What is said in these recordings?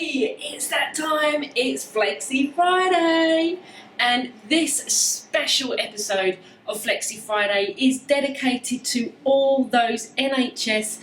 Hey, it's that time, it's Flexi Friday, and this special episode of Flexi Friday is dedicated to all those NHS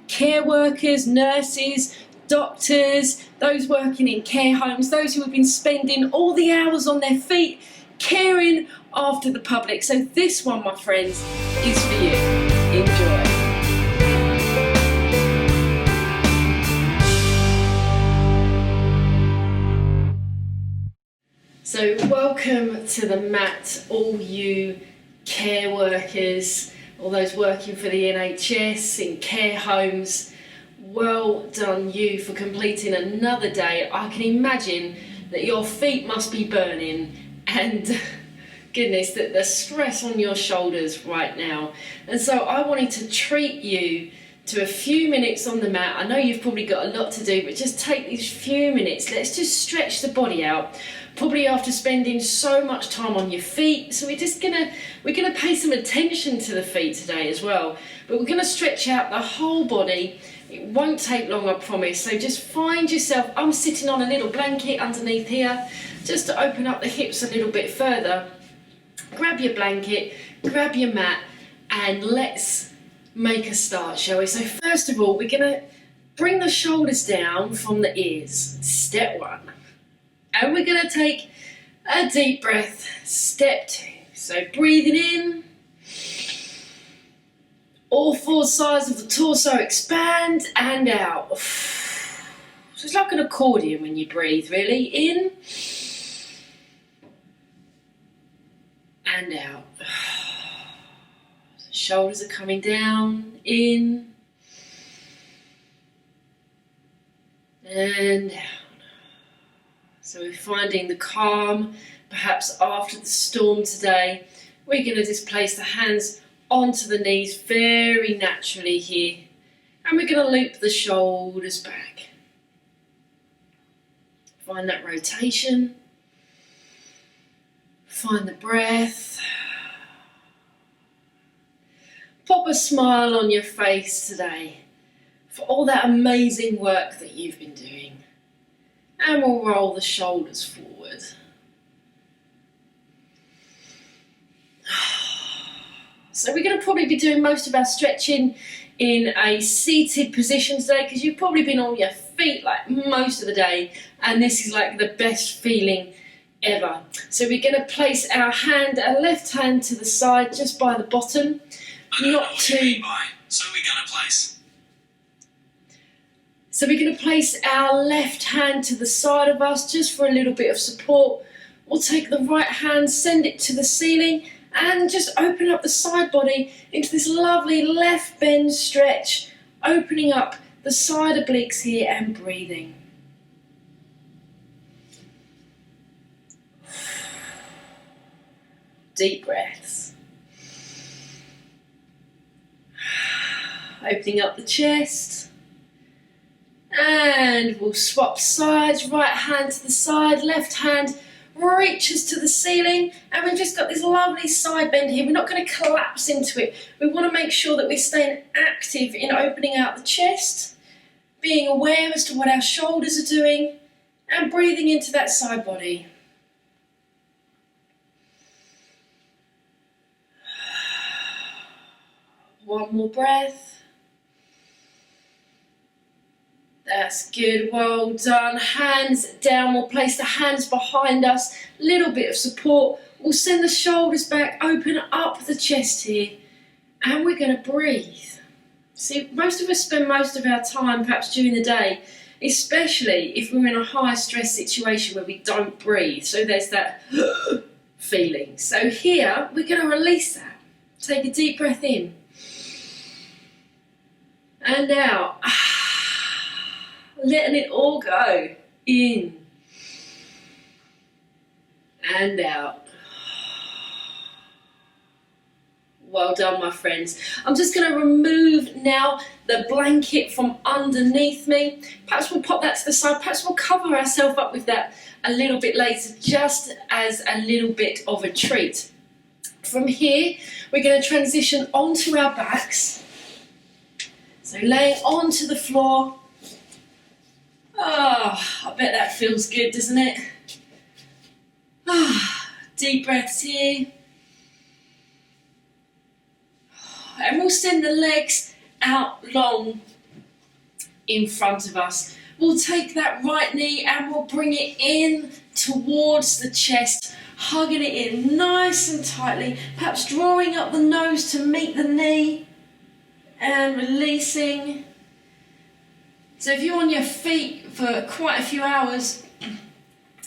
care workers, nurses, doctors, those working in care homes, those who have been spending all the hours on their feet caring after the public. So this one, my friends, is for you. Enjoy. So welcome to the mat, all you care workers, all those working for the NHS, in care homes. Well done you for completing another day. I can imagine that your feet must be burning and goodness, that the stress on your shoulders right now. And so I wanted to treat you to a few minutes on the mat. I know you've probably got a lot to do, but just take these few minutes. Let's just stretch the body out. Probably after spending so much time on your feet. So we're gonna pay some attention to the feet today as well. But we're gonna stretch out the whole body. It won't take long, I promise. So just find yourself, I'm sitting on a little blanket underneath here, just to open up the hips a little bit further. Grab your blanket, grab your mat, and let's make a start, shall we? So first of all, we're gonna bring the shoulders down from the ears, step one. And we're gonna take a deep breath, step two. So breathing in, all four sides of the torso expand and out. So it's like an accordion when you breathe, really. In and out. The shoulders are coming down, in and out. So we're finding the calm, perhaps after the storm today. We're going to just place the hands onto the knees very naturally here. And we're going to loop the shoulders back. Find that rotation. Find the breath. Pop a smile on your face today for all that amazing work that you've been doing. And we'll roll the shoulders forward. So we're going to probably be doing most of our stretching in a seated position today, because you've probably been on your feet like most of the day, and this is like the best feeling ever. So we're going to place our left hand to the side, just by the bottom. Not too. So we're going to place. So we're going to place our left hand to the side of us just for a little bit of support. We'll take the right hand, send it to the ceiling, and just open up the side body into this lovely left bend stretch, opening up the side obliques here and breathing. Deep breaths. Opening up the chest. And we'll swap sides, right hand to the side, left hand reaches to the ceiling, and we've just got this lovely side bend here. We're not going to collapse into it. We want to make sure that we're staying active in opening out the chest, being aware as to what our shoulders are doing, and breathing into that side body. One more breath. That's good, well done. Hands down, we'll place the hands behind us, little bit of support. We'll send the shoulders back, open up the chest here, and we're going to breathe. See, most of us spend most of our time, perhaps during the day, especially if we're in a high stress situation where we don't breathe. So there's that feeling. So here, we're going to release that. Take a deep breath in. And out. Letting it all go. In. And out. Well done, my friends. I'm just going to remove now the blanket from underneath me. Perhaps we'll pop that to the side. Perhaps we'll cover ourselves up with that a little bit later, just as a little bit of a treat. From here, we're going to transition onto our backs. So laying onto the floor, Oh, I bet that feels good, doesn't it? Deep breaths here. And we'll send the legs out long in front of us. We'll take that right knee and we'll bring it in towards the chest, hugging it in nice and tightly, perhaps drawing up the nose to meet the knee and releasing. So if you're on your feet for quite a few hours,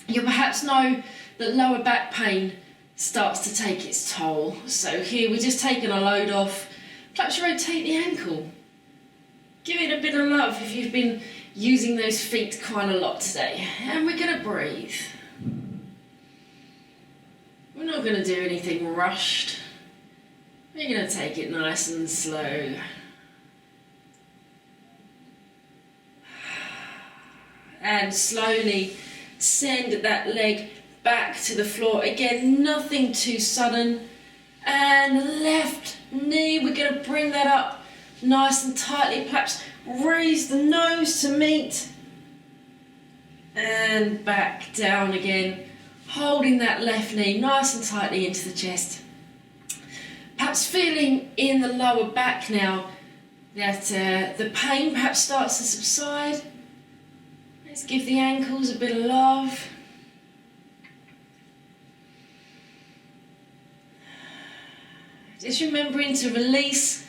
you'll perhaps know that lower back pain starts to take its toll. So here we're just taking a load off. Perhaps rotate the ankle. Give it a bit of love if you've been using those feet quite a lot today. And we're going to breathe. We're not going to do anything rushed. We're going to take it nice and slow. And slowly send that leg back to the floor. Again, nothing too sudden. And left knee, we're going to bring that up nice and tightly. Perhaps raise the nose to meet. And back down again. Holding that left knee nice and tightly into the chest. Perhaps feeling in the lower back now that the pain perhaps starts to subside. Let's give the ankles a bit of love. Just remembering to release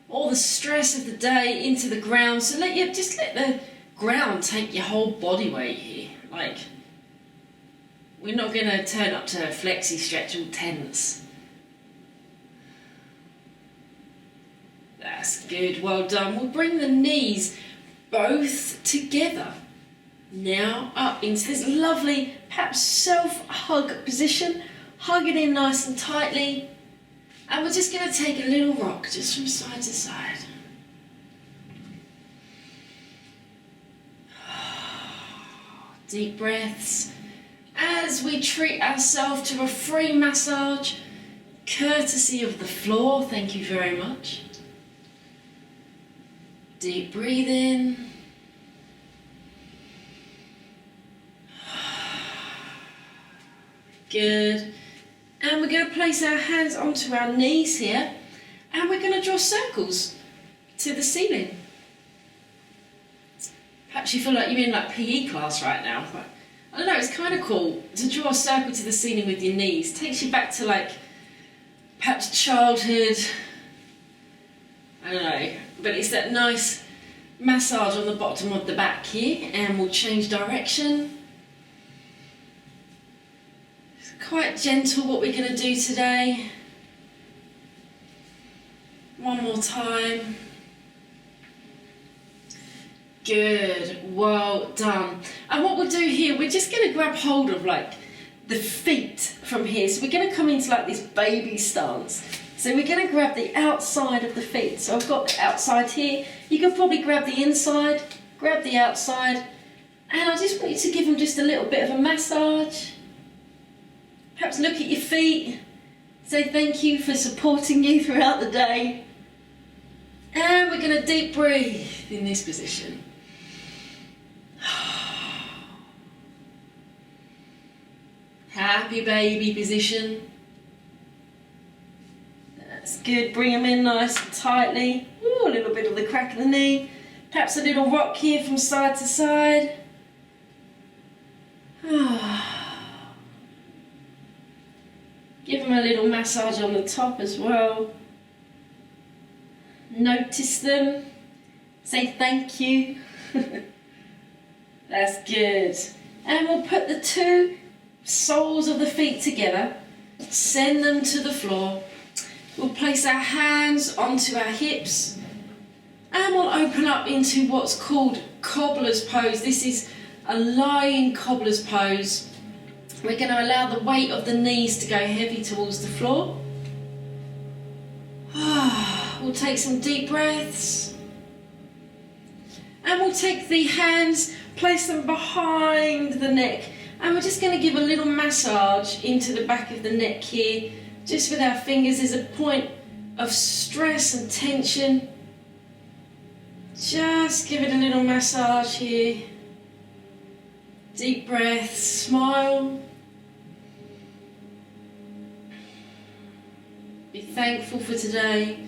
all the stress of the day into the ground. So just let the ground take your whole body weight here. Like, we're not going to turn up to Flexi stretch all tense. That's good, well done. We'll bring the knees both together. Now up into this lovely, perhaps self-hug position. Hug it in nice and tightly. And we're just going to take a little rock just from side to side. Deep breaths as we treat ourselves to a free massage, courtesy of the floor. Thank you very much. Deep breathing. Good. And we're going to place our hands onto our knees here, and we're going to draw circles to the ceiling. Perhaps you feel like you're in like PE class right now, but I don't know, it's kind of cool to draw a circle to the ceiling with your knees. It takes you back to like perhaps childhood, I don't know, but it's that nice massage on the bottom of the back here, and we'll change direction. Quite gentle what we're going to do today. One more time. Good, well done. And what we'll do here, we're just going to grab hold of like the feet from here. So we're going to come into like this baby stance. So we're going to grab the outside of the feet. So I've got the outside here. You can probably grab the inside, grab the outside. And I just want you to give them just a little bit of a massage. Perhaps look at your feet, say thank you for supporting you throughout the day. And we're going to deep breathe in this position. Happy baby position. That's good, bring them in nice and tightly. Ooh, a little bit of the crack of the knee. Perhaps a little rock here from side to side. Give them a little massage on the top as well. Notice them. Say thank you. That's good. And we'll put the two soles of the feet together. Send them to the floor. We'll place our hands onto our hips. And we'll open up into what's called cobbler's pose. This is a lying cobbler's pose. We're going to allow the weight of the knees to go heavy towards the floor. We'll take some deep breaths. And we'll take the hands, place them behind the neck. And we're just going to give a little massage into the back of the neck here. Just with our fingers. There's a point of stress and tension. Just give it a little massage here. Deep breath, smile. Be thankful for today.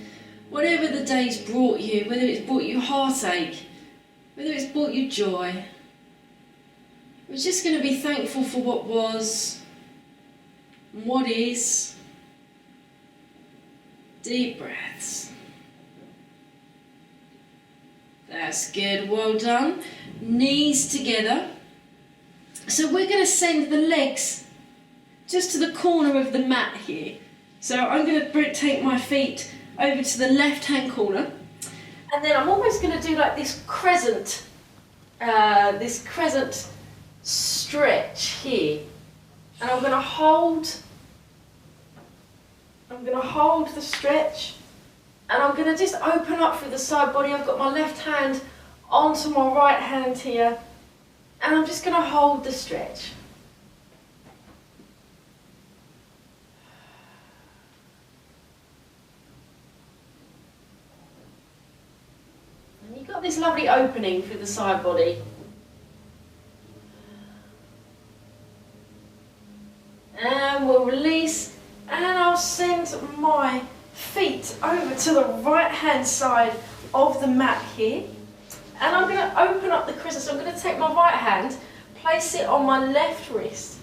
Whatever the day's brought you, whether it's brought you heartache, whether it's brought you joy, we're just going to be thankful for what was and what is. Deep breaths. That's good, well done. Knees together. So we're going to send the legs just to the corner of the mat here. So I'm going to take my feet over to the left hand corner, and then I'm almost going to do like this crescent stretch here, and I'm going to hold the stretch, and I'm going to just open up through the side body. I've got my left hand onto my right hand here, and I'm just going to hold the stretch. And you've got this lovely opening through the side body. And we'll release, and I'll send my feet over to the right hand side of the mat here. And I'm going to open up the crescent. So I'm going to take my right hand, place it on my left wrist,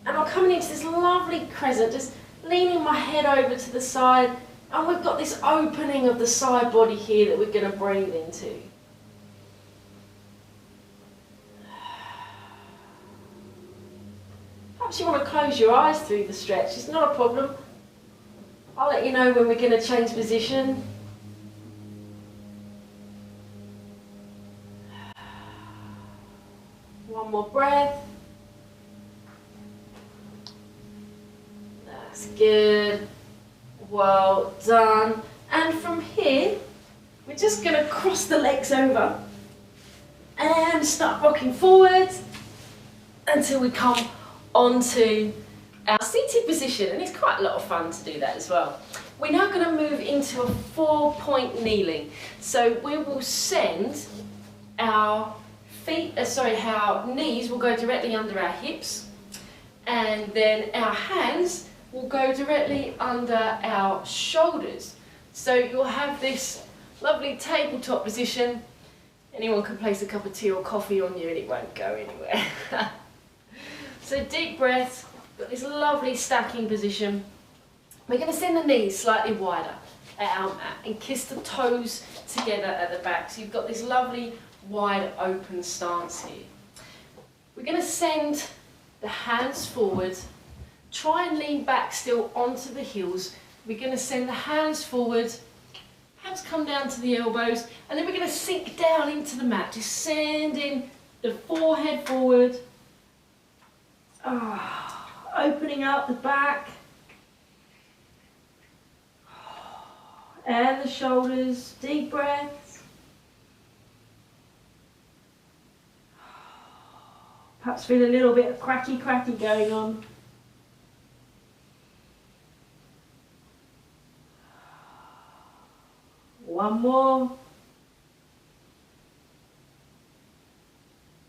and I'm coming into this lovely crescent, just leaning my head over to the side, and we've got this opening of the side body here that we're going to breathe into. Perhaps you want to close your eyes through the stretch, it's not a problem. I'll let you know when we're going to change position. One more breath. That's good. Well done. And from here, we're just going to cross the legs over and start rocking forward until we come onto our seated position. And it's quite a lot of fun to do that as well. We're now going to move into a 4-point kneeling. So we will send our our knees will go directly under our hips, and then our hands will go directly under our shoulders. So you'll have this lovely tabletop position. Anyone can place a cup of tea or coffee on you and it won't go anywhere. So deep breaths, got this lovely stacking position. We're going to send the knees slightly wider at our mat and kiss the toes together at the back. So you've got this lovely wide open stance here. We're going to send the hands forward, try and lean back still onto the heels. We're going to send the hands forward, perhaps come down to the elbows, and then we're going to sink down into the mat, just sending the forehead forward, opening up the back and the shoulders. Deep breaths. Perhaps feel a little bit of cracky going on. One more.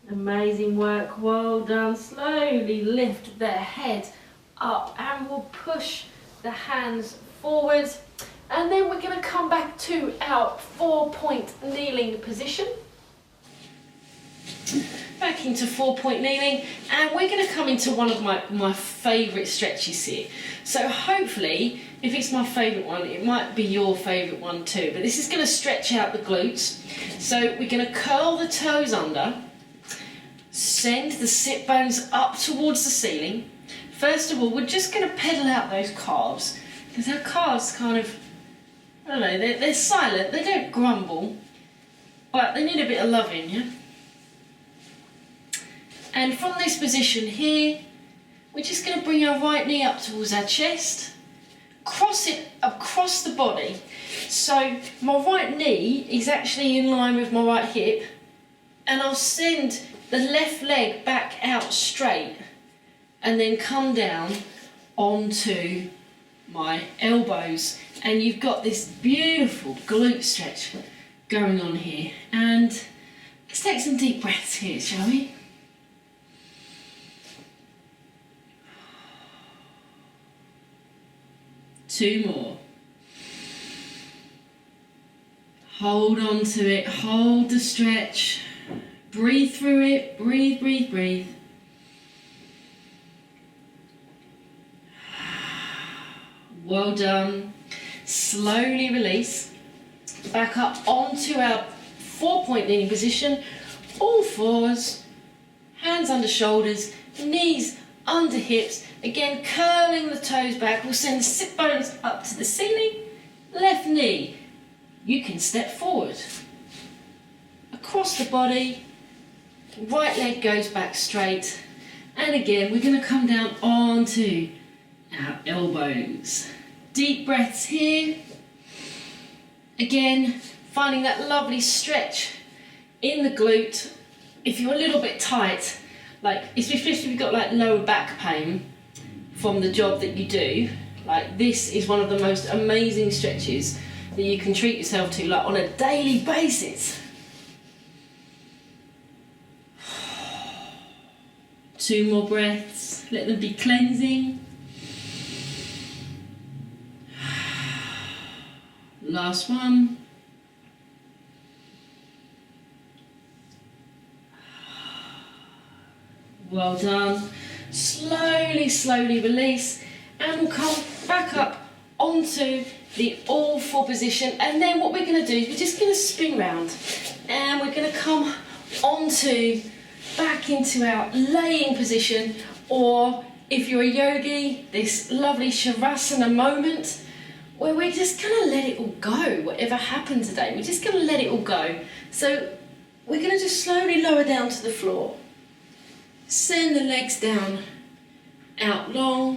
Amazing work, well done. Slowly lift their head up and we'll push the hands forward. And then we're going to come back to our 4-point kneeling position. Back into 4-point kneeling, and we're going to come into one of my favourite stretches here. So hopefully, if it's my favourite one, it might be your favourite one too. But this is going to stretch out the glutes. So we're going to curl the toes under, send the sit bones up towards the ceiling. First of all, we're just going to pedal out those calves, because our calves kind of, I don't know, they're silent, they don't grumble, but they need a bit of loving, yeah? And from this position here, we're just going to bring our right knee up towards our chest, cross it across the body. So my right knee is actually in line with my right hip, and I'll send the left leg back out straight and then come down onto my elbows. And you've got this beautiful glute stretch going on here. And let's take some deep breaths here, shall we? 2 more. Hold on to it, hold the stretch. Breathe through it, breathe, breathe, breathe. Well done. Slowly release. Back up onto our 4-point kneeling position. All fours, hands under shoulders, knees under hips. Again, curling the toes back. We'll send the sit bones up to the ceiling. Left knee. You can step forward. Across the body. Right leg goes back straight. And again, we're going to come down onto our elbows. Deep breaths here. Again, finding that lovely stretch in the glute. If you're a little bit tight, like especially if you've got like lower back pain from the job that you do, like this is one of the most amazing stretches that you can treat yourself to, like on a daily basis. 2 more breaths, let them be cleansing. Last one. Well done. Slowly, slowly release, and we'll come back up onto the all 4 position. And then what we're going to do is we're just going to spin round, and we're going to come onto back into our laying position, or if you're a yogi, this lovely shavasana moment where we're just going to let it all go. Whatever happened today, we're just going to let it all go. So we're going to just slowly lower down to the floor. Send the legs down, out long.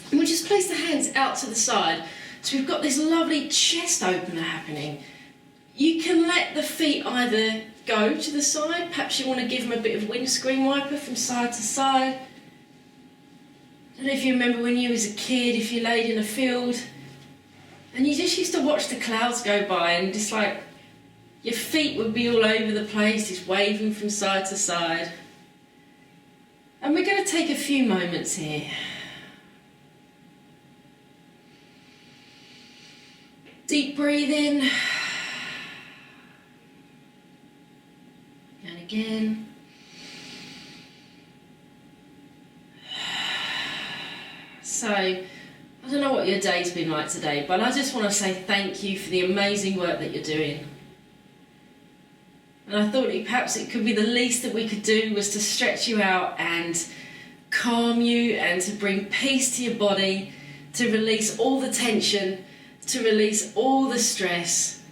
And we'll just place the hands out to the side. So we've got this lovely chest opener happening. You can let the feet either go to the side. Perhaps you want to give them a bit of windscreen wiper from side to side. I don't know if you remember when you was a kid, if you laid in a field and you just used to watch the clouds go by, and just like your feet would be all over the place, just waving from side to side. And we're going to take a few moments here. Deep breathing. And again. So, I don't know what your day's been like today, but I just want to say thank you for the amazing work that you're doing. And I thought perhaps it could be the least that we could do was to stretch you out and calm you, and to bring peace to your body, to release all the tension, to release all the stress,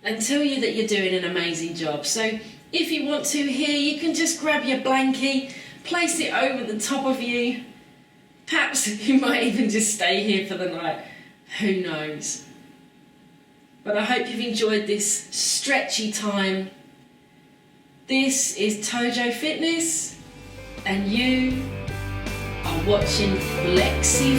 and tell you that you're doing an amazing job. So if you want to here, you can just grab your blankie, place it over the top of you. Perhaps you might even just stay here for the night. Who knows? But I hope you've enjoyed this stretchy time. This is Tojo Fitness, and you are watching Flexi.